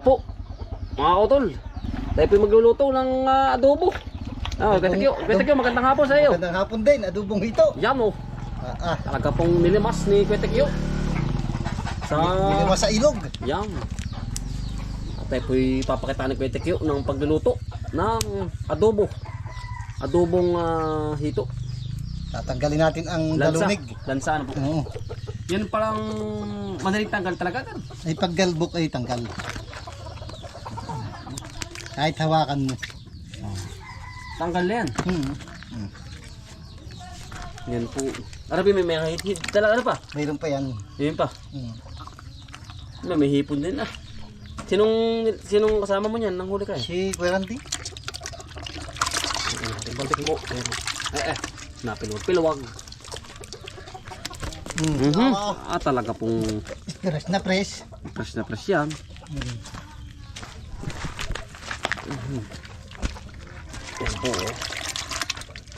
po, mga kautol. Tayo po magluluto ng adobo. Kwetekyo, magandang hapon sa iyo. Magandang hapon din, adobong hito. Yan o. Talaga pong nilimas ni Kwetekyo. Nilimas sa ilog. Yan. At tayo po'y papakita ni Kwetekyo ng pagluluto ng adobo. Adobong hito. Tatanggalin natin ang dalunig. Lansa, ano po? Oo. Yan palang madaling tanggal talaga kan? Ay paggalbok ay tanggal. Kahit hawakan mo. Tanggal na yan. Hmm. Yan po. Arabi may hit talaga, ano pa? Mayroon pa yan. Yan pa. Hmm. May hipon din ah. Sinong kasama mo niyan nang huli ka eh? Si Guarante. Baltik mo. Napilwag. Talaga pong Fresh na fresh. fresh na fresh yan. Yan po oh.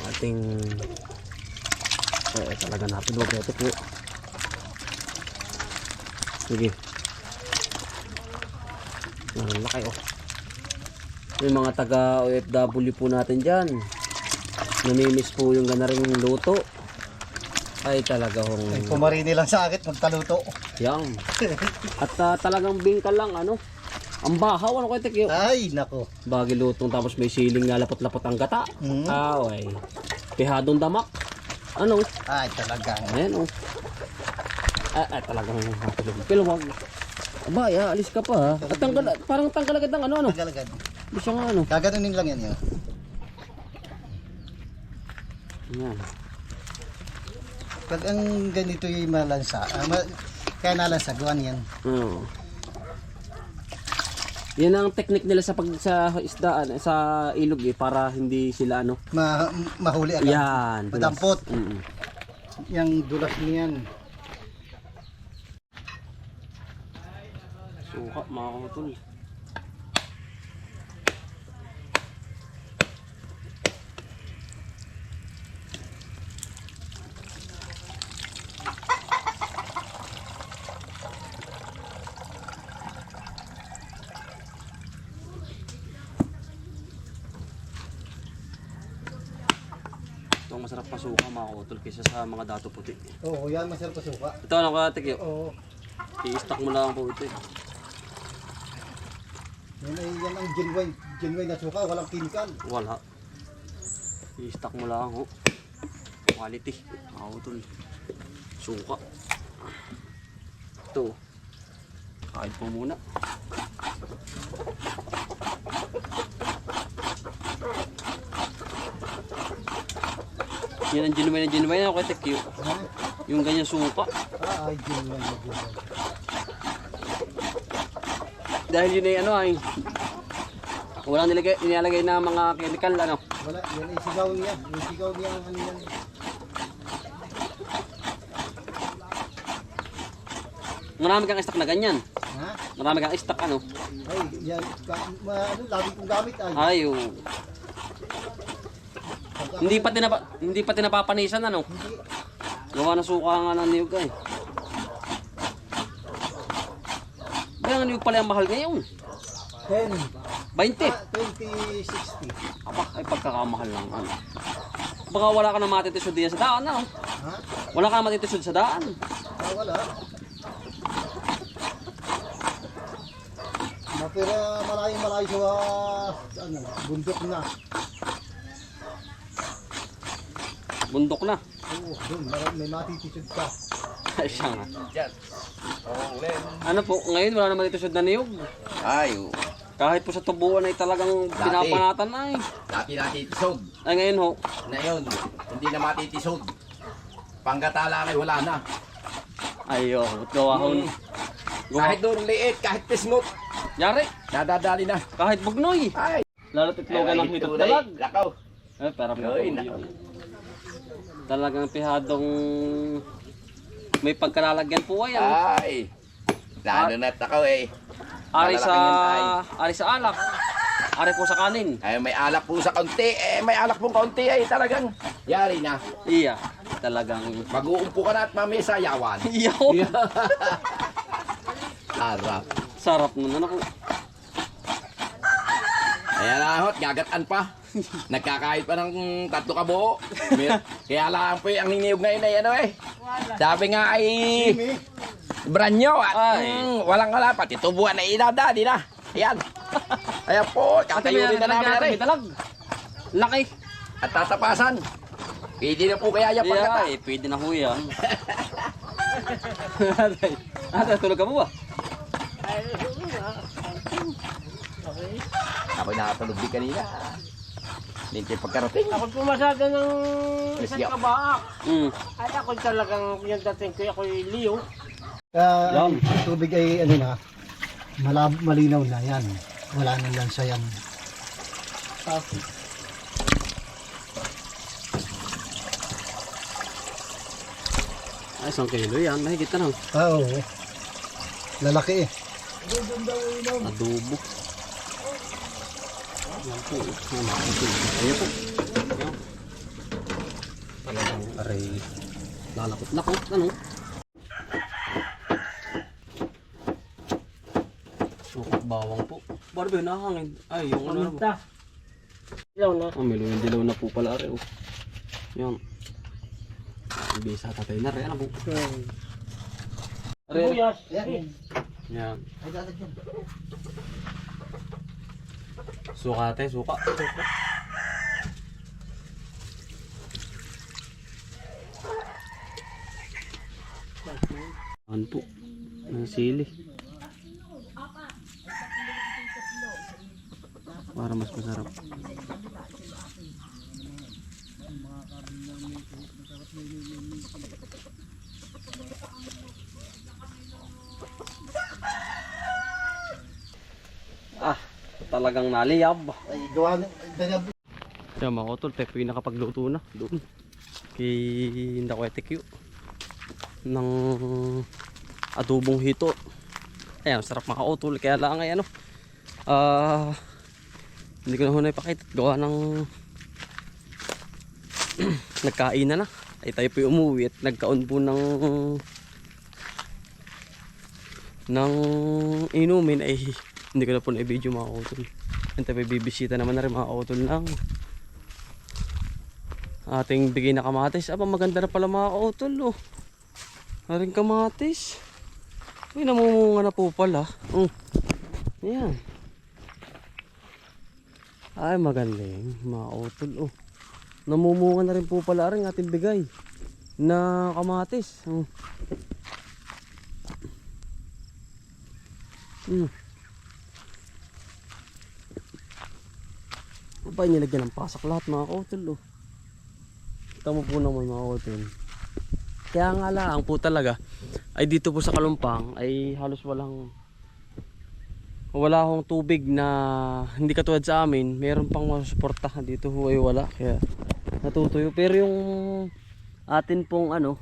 Ating talaga napilwag ito po. Sige. Ang laki oh. Yung mga taga OFW po natin dyan, namimiss po yung ganaring luto. Ay talaga hong Ay pumarini lang sa akin magtaluto. yang. At talagang bingkal lang ano. Ang bahaw ano Kwetekyo. Ay nako. Bagi lutong tapos may siling na lapot-lapot ang gata. Ay. Pihadong damak. Ano? Ay talagang. Ayan oh. Talagang pilwag. Aba, alis ka pa ha. At parang tanggal agad ng ano. Tagalagad. Bisa nga ano. Gaganunin lang yan yun. Yan. Pag ang ganito yung malansa, kaya nalansaguan yan. Oo. Yan ang technique nila sa isdaan sa ilog eh para hindi sila ano. Mahuli agad. Yan. Madampot. Yang dulas niyan. Suka mga kamutol. Ito ang masarap pasuka mga kamutol kaysa sa mga dato puti. Oo, yan masarap pa suka. Ito ano ka Tekyo? Oo. I-stack mo lang po ito eh. Yan ang genuine na suka, walang chemical. Wala. I-stack mo lang ho. Quality. Makakutol. Suka. Ito. Kahit po muna. Yan ang genuine ako kay Tekyo. Yung ganyan suka. Ay, genuine. Dahil yun ay ano ay walang nilalagay na mga chemical ano. Wala, yan ay sigaw niya. Yung sigaw niya ang ano yan. Marami kang stock na ganyan. Ha? Marami kang stock ano. Ay, yan. Lagi kong gamit ay. Ay, hindi pa tinapapanisan ano. Hindi. Gawa na suka nga ng niyog ay. Kaya nga niyog pala ang mahal ngayon. 10. 20. 2060. Aba, ay pagkakamahal lang ano. Baka wala ka na matitisod diyan sa daan ano. Ha? Wala ka na matitisod sa daan. Wala. Pero malayo sa ano, bundok na. Bundok na. Oo, doon may matitisod ka. Ay siya nga. Diyan. Ano po, ngayon wala na matitisod na niyog. Ay, Kahit po sa tubuan ay talagang pinapanatan ay. dati natitisod. Ay ngayon ho. Ngayon, hindi na matitisod. Panggatala ay wala na. Ayo, gawa ho. Kahit doon liit, kahit pisngot, Yari, nadadali na. kahit bugnoy. Ay, Lalo titlogan ng hitot dalag. Lakaw. Eh, pero Ay, talagang pihadong may pagkalalagyan po ay. Ay, lalo na takaw eh. Ari Malalaki sa alak. Ari po sa kanin. Ay, may alak po sa kaunti. May alak pong kaunti ay talagang yari na. Iya, talagang Mag-uumpo ka na at mamaya sayawan. iyo. Harap. Sarap nun ako. Kaya lahot, gagataan pa. Nagkakahit pa ng 3 kabuo. Kaya lang po ang hiniyog ngayon ay ano eh. Sabi nga ay branyo at walang wala pati tubuan na inadadi na. Ayan. Ayan po, kakayurin na namin na rin. Laki. At tatapasan. Pwede na po kaya yung pagkata. Pwede na ho yan. Tulog ka mo ba? Ako'y nakatulog din kanina. Hindi pagkarating. Ako pumasada ng isang Lesya. kabaak. Mm. At ako talagang yung dating ko, ako'y Leo. Ang tubig ay ano na, malinaw na yan. Wala nang lansa yan. Ay, 1 kilo yan. Mahigit na lang. Oo. Lalaki eh. Adobo. Yan po. Ayan po. Ayan. Talagang aray. Lalakot-lakot. Ano? Sukot bawang po. Ba't ba yun nakahangin? Ay, yung ano. Paminta. Ilaw na. May yung dilaw na po pala aray. Oh. Yan. Bisa tatay na rin. Ano po? Aray. Buyas. Yan. Yan. Ay, lalagyan. Suka ate, suka. Ano po? Ang sili. Para mas masarap. Talagang naliyab. Ay, gawa ng... Kaya mga kotol, tayo po yung nakapagluto na doon. Kay Ndakwete ng adobong hito. Ayan, sarap mga kotol. Kaya lang ay ano. Hindi ko na hunay pakita. Gawa ng nagkain na. Ay tayo po yung umuwi at nagkaon po ng inumin ay hindi ko na po na-video mga kotol. And tayo bibisita naman na rin mga kotol ng ating bigay na kamatis. Aba, maganda na pala mga kautol, oh. Aring kamatis. Uy, namumunga na po pala. Ayan. Ay, magaling mga kautol, oh. Namumunga na rin po pala aring ating bigay na kamatis. Aba, nilagyan ng pasak lahat mga kautol, oh. Tama po naman mga kautol. Kaya nga lang po talaga ay dito po sa Kalumpang ay halos wala akong tubig na hindi katulad sa amin. Meron pang masuporta. Dito ho ay wala, kaya natutuyo. Pero yung atin pong ano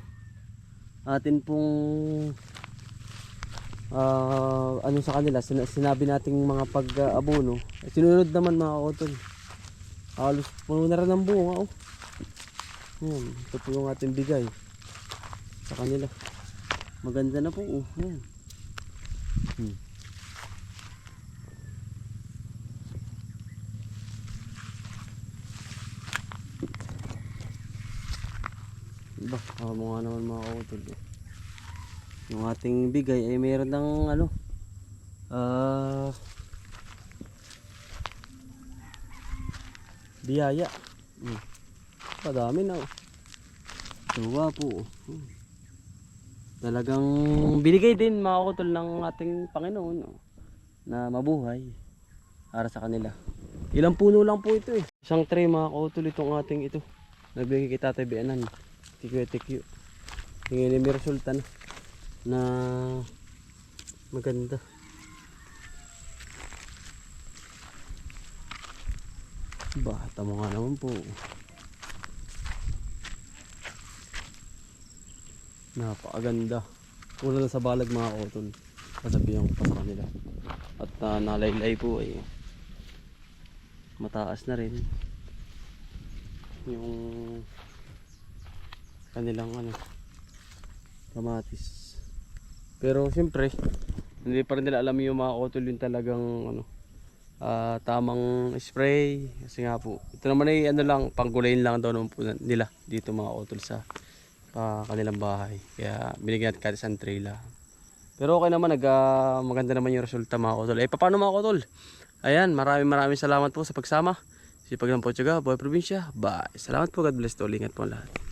sa kanila, sinabi nating mga pag-abono, sinunod naman mga kautol. Halos puno na rin ng bunga, oh. Ayan, ito po yung ating bigay sa kanila. Maganda na po, oh. Ayan. Diba, mo nga naman mga kautol, eh. Yung ating bigay ay mayroon ng biyaya. Padami na, oh. Tuwa po, oh. Talagang binigay din mga kautol ng ating Panginoon, oh, na mabuhay para sa kanila. Ilang puno lang po ito, eh. Isang tray mga kautol itong ating ito. Nagbigay kay Tatay Bianan. Tikyo. Tingin may resulta na maganda. Bata mo nga naman po. Napakaganda. Wala na sa balag mga kautol. Kasabihan ko pa sa kanila. At nalaylay po ay mataas na rin yung kanilang kamatis. Pero siyempre hindi pa rin nila alam yung mga kautol yung talagang tamang spray. Kasi nga po, ito naman ay ano lang, panggulayin lang daw naman po nila dito mga utol sa kanilang bahay. Kaya binigyan natin kahit isang tray lang. Pero okay naman, maganda naman yung resulta mga utol. Paano mga utol? Ayan, maraming salamat po sa pagsama. Sipag lang po, Tiyaga, Boy Probinsya. Bye. Salamat po, God bless to all. Ingat po lahat.